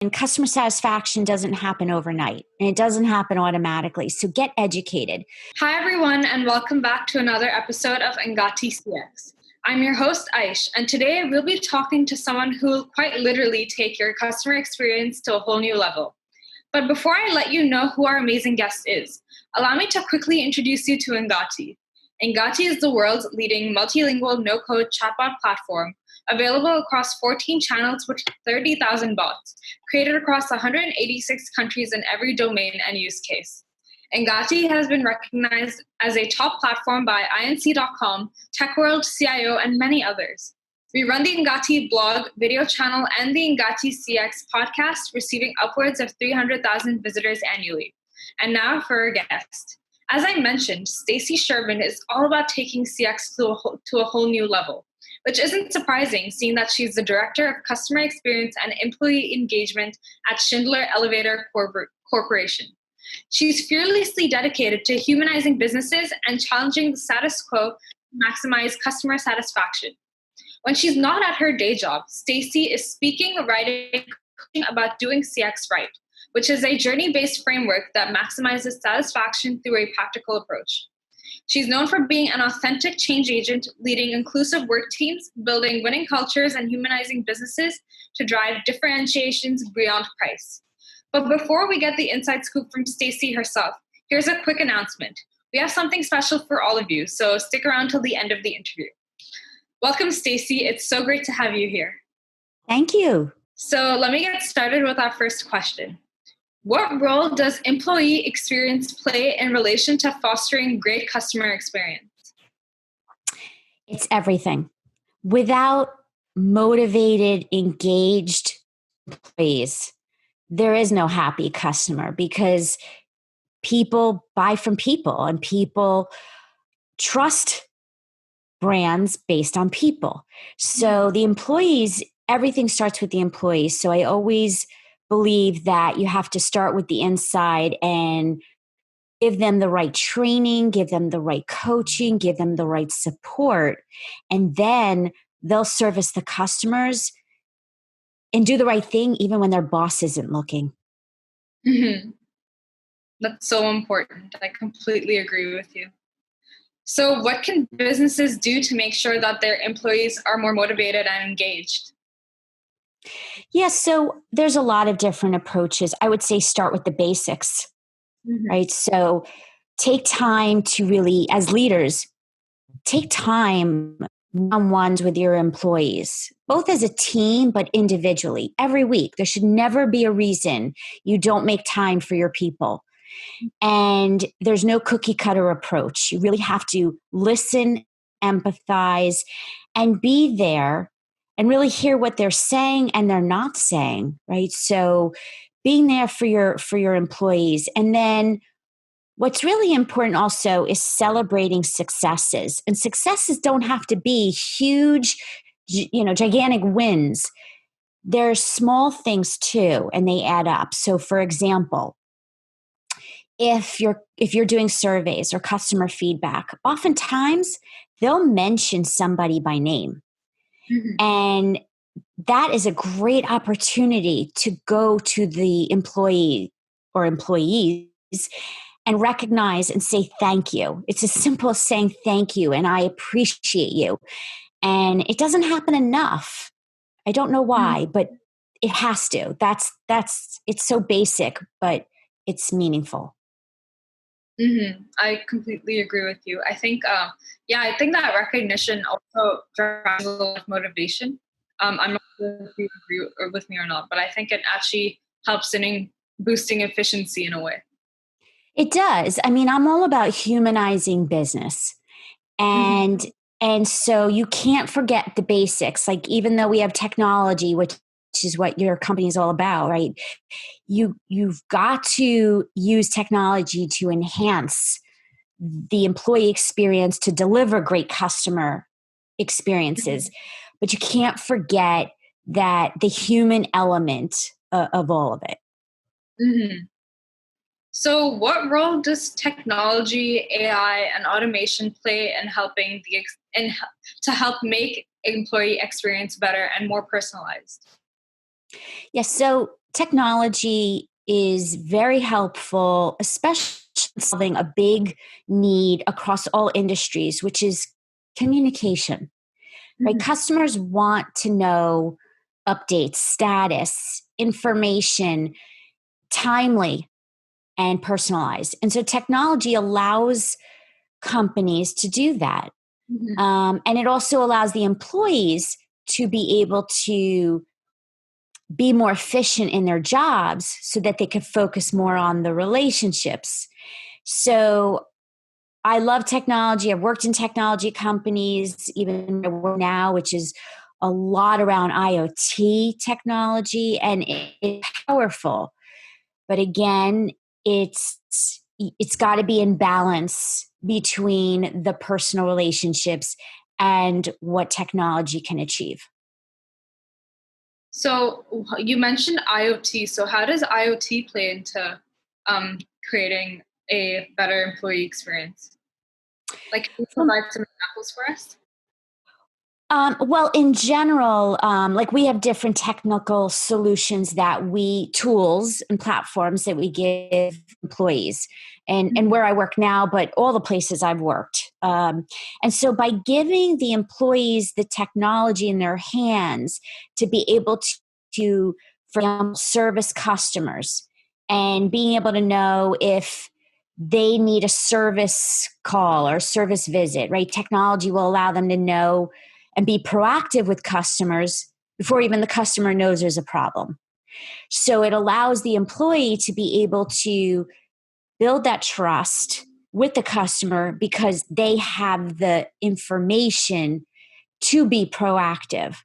and customer satisfaction doesn't happen overnight and it doesn't happen automatically. So get educated. Hi, everyone, and welcome back to another episode of Engati CX. I'm your host, Aish, and today we'll be talking to someone who will quite literally take your customer experience to a whole new level. But before I let you know who our amazing guest is, allow me to quickly introduce you to Engati. Engati is the world's leading multilingual no-code chatbot platform, available across 14 channels with 30,000 bots, created across 186 countries in every domain and use case. Engati has been recognized as a top platform by INC.com, TechWorld, CIO, and many others. We run the Engati blog, video channel, and the Engati CX podcast, receiving upwards of 300,000 visitors annually. And now for our guest. As I mentioned, Stacy Sherman is all about taking CX to a whole new level, which isn't surprising, seeing that she's the Director of Customer Experience and Employee Engagement at Schindler Elevator Corporation. She's fearlessly dedicated to humanizing businesses and challenging the status quo to maximize customer satisfaction. When she's not at her day job, Stacy is speaking, writing, coaching about doing CX right, which is a journey-based framework that maximizes satisfaction through a practical approach. She's known for being an authentic change agent, leading inclusive work teams, building winning cultures, and humanizing businesses to drive differentiations beyond price. But before we get the inside scoop from Stacy herself, here's a quick announcement. We have something special for all of you, so stick around till the end of the interview. Welcome, Stacy. It's so great to have you here. Thank you. So let me get started with our first question. What role does employee experience play in relation to fostering great customer experience? It's everything. Without motivated, engaged employees, there is no happy customer, because people buy from people and people trust brands based on people. So the employees, everything starts with the employees. So I always believe that you have to start with the inside and give them the right training, give them the right coaching, give them the right support, and then they'll service the customers and do the right thing even when their boss isn't looking. Mm-hmm. That's so important. I completely agree with you. So what can businesses do to make sure that their employees are more motivated and engaged? Yes, so there's a lot of different approaches. I would say start with the basics, right? So take time to really, as leaders, take time one-on-ones with your employees, both as a team, but individually. Every week, there should never be a reason you don't make time for your people. And there's no cookie cutter approach. You really have to listen, empathize, and be there and really hear what they're saying and they're not saying, right? So being there for your employees. And then what's really important also is celebrating successes. And successes don't have to be huge, gigantic wins. There's small things too, and they add up. So for example, if you're doing surveys or customer feedback, oftentimes they'll mention somebody by name. Mm-hmm. And that is a great opportunity to go to the employee or employees and recognize and say thank you. It's as simple as saying thank you and I appreciate you. And it doesn't happen enough. I don't know why, but it has to. It's so basic, but it's meaningful. Mm-hmm. I completely agree with you. I think, I think that recognition also drives a lot of motivation. I'm not sure if you agree with me or not, but I think it actually helps in boosting efficiency in a way. It does. I mean, I'm all about humanizing business. And so you can't forget the basics. Like, even though we have technology, which is what your company is all about, right? You've got to use technology to enhance the employee experience, to deliver great customer experiences. But you can't forget that the human element of all of it. Mm-hmm. So what role does technology, AI, and automation play in helping to help make employee experience better and more personalized? Yes, so technology is very helpful, especially solving a big need across all industries, which is communication. Right? Mm-hmm. Customers want to know updates, status, information, timely and personalized. And so technology allows companies to do that. Mm-hmm. And it also allows the employees to be able to be more efficient in their jobs so that they could focus more on the relationships. So I love technology. I've worked in technology companies, even where I work now, which is a lot around IoT technology, and it's powerful. But again, it's got to be in balance between the personal relationships and what technology can achieve. So you mentioned IoT. So how does IoT play into creating a better employee experience? Like, can you From provide some examples for us? Well, in general, like we have different technical solutions tools and platforms that we give employees, and where I work now, but all the places I've worked. And so, by giving the employees the technology in their hands to be able to, for example, service customers, and being able to know if they need a service call or service visit, right? Technology will allow them to know and be proactive with customers before even the customer knows there's a problem. So it allows the employee to be able to build that trust with the customer because they have the information to be proactive.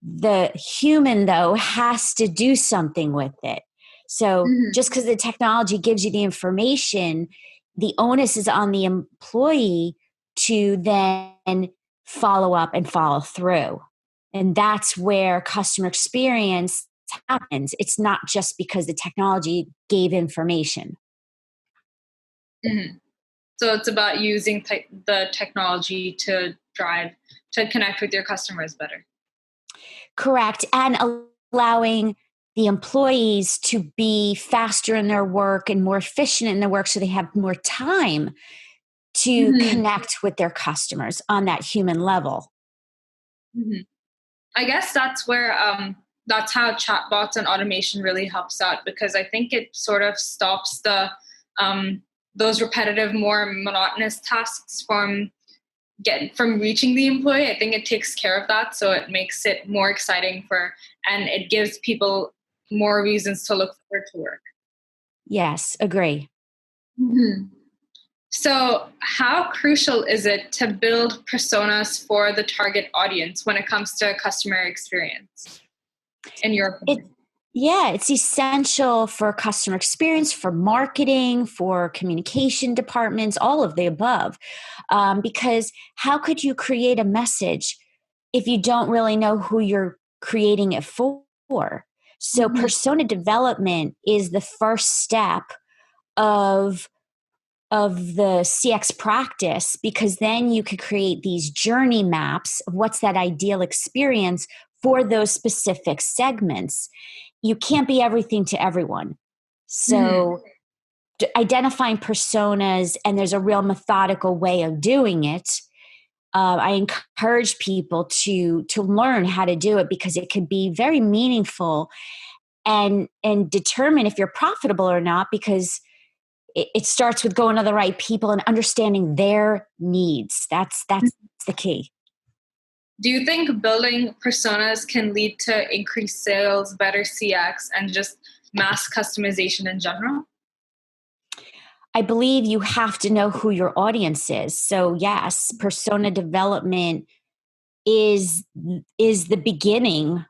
The human, though, has to do something with it. So Mm-hmm. just because the technology gives you the information, the onus is on the employee to then follow up and follow through. And that's where customer experience happens. It's not just because the technology gave information. Mm-hmm. So it's about using the technology to connect with your customers better. Correct. And allowing the employees to be faster in their work and more efficient in their work so they have more time to Mm-hmm. connect with their customers on that human level. Mm-hmm. I guess that's how chatbots and automation really helps out, because I think it sort of stops the those repetitive, more monotonous tasks from reaching the employee. I think it takes care of that, so it makes it more exciting and it gives people more reasons to look forward to work. Yes, agree. Mhm. So, how crucial is it to build personas for the target audience when it comes to customer experience, in your It opinion? Yeah, it's essential for customer experience, for marketing, for communication departments, all of the above. Because how could you create a message if you don't really know who you're creating it for? So, Mhm. persona development is the first step of the CX practice, because then you could create these journey maps of what's that ideal experience for those specific segments. You can't be everything to everyone. Mhm. So identifying personas, and there's a real methodical way of doing it. I encourage people to learn how to do it because it can be very meaningful and determine if you're profitable or not, because it starts with going to the right people and understanding their needs. That's the key. Do you think building personas can lead to increased sales, better CX, and just mass customization in general? I believe you have to know who your audience is. So yes, persona development is is the beginning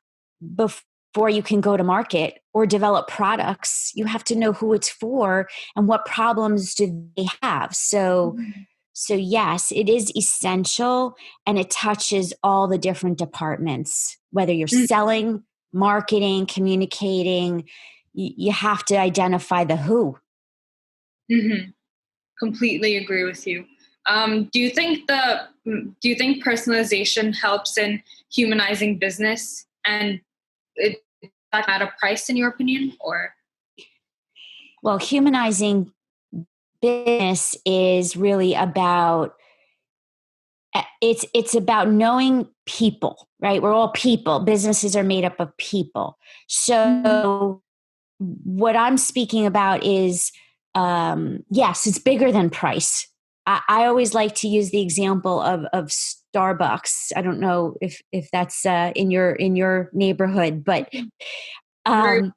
before you can go to market or develop products. You have to know who it's for and what problems do they have. So yes, it is essential, and it touches all the different departments, whether you're selling, marketing, communicating, you have to identify the who. Mm-hmm. Completely agree with you. Do you think personalization helps in humanizing business, and it at a price in your opinion, or? Well, humanizing business is really about it's about knowing people, right? We're all people. Businesses are made up of people. So what I'm speaking about is yes, it's bigger than price. I always like to use the example of Starbucks. I don't know if that's in your neighborhood, but um,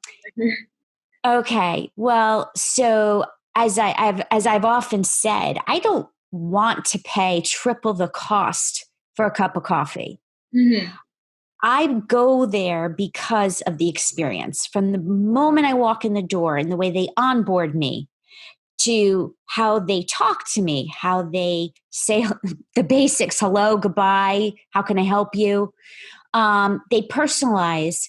okay. Well, so as I've often said, I don't want to pay triple the cost for a cup of coffee. Mm-hmm. I go there because of the experience. From the moment I walk in the door and the way they onboard me to how they talk to me, how they say the basics, hello, goodbye, how can I help you? They personalize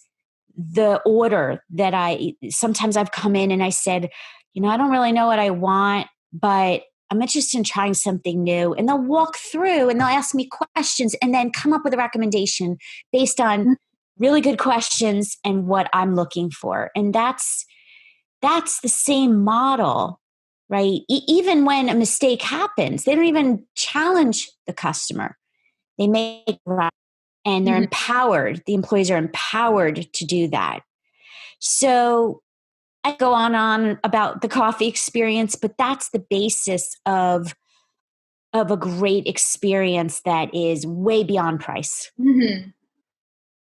the order that sometimes I've come in and I said, I don't really know what I want, but I'm interested in trying something new. And they'll walk through and they'll ask me questions and then come up with a recommendation based on really good questions and what I'm looking for. And that's the same model, right? Even when a mistake happens, they don't even challenge the customer. They make it right. And they're empowered. The employees are empowered to do that. So I go on about the coffee experience, but that's the basis of a great experience that is way beyond price. Mm-hmm.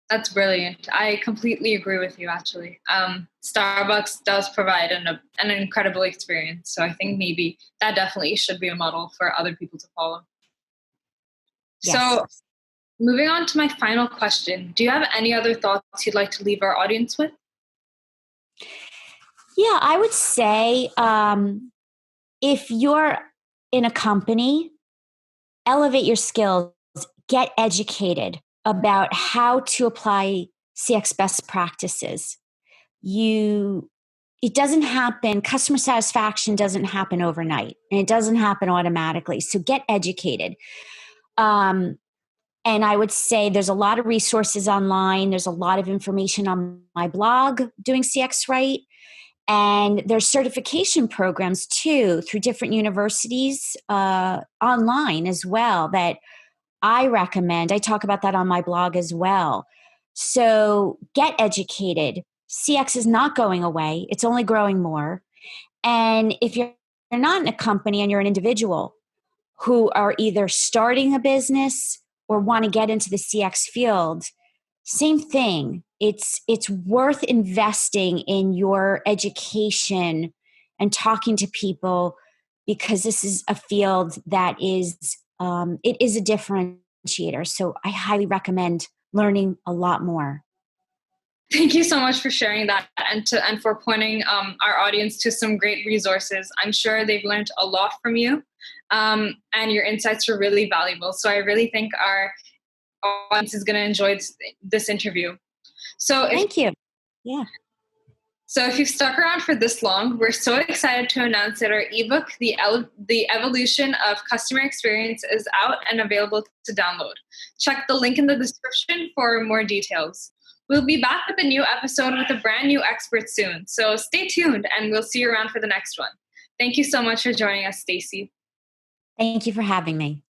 That's brilliant. I completely agree with you, actually. Starbucks does provide an incredible experience. So I think maybe that definitely should be a model for other people to follow. Yes. So moving on to my final question, do you have any other thoughts you'd like to leave our audience with? Yeah, I would say if you're in a company, elevate your skills, get educated about how to apply CX best practices. It doesn't happen, customer satisfaction doesn't happen overnight and it doesn't happen automatically. So get educated. And I would say there's a lot of resources online. There's a lot of information on my blog, Doing CX Right. And there's certification programs too through different universities online as well that I recommend. I talk about that on my blog as well. So get educated. CX is not going away, it's only growing more. And if you're not in a company and you're an individual who are either starting a business or want to get into the CX field, same thing. It's worth investing in your education and talking to people because this is a field that is it is a differentiator. So I highly recommend learning a lot more. Thank you so much for sharing that and for pointing our audience to some great resources. I'm sure they've learned a lot from you, and your insights were really valuable. So I really think our audience is going to enjoy this interview. Thank you. Yeah. So if you've stuck around for this long, we're so excited to announce that our ebook, The Evolution of Customer Experience, is out and available to download. Check the link in the description for more details. We'll be back with a new episode with a brand new expert soon. So stay tuned and we'll see you around for the next one. Thank you so much for joining us, Stacy. Thank you for having me.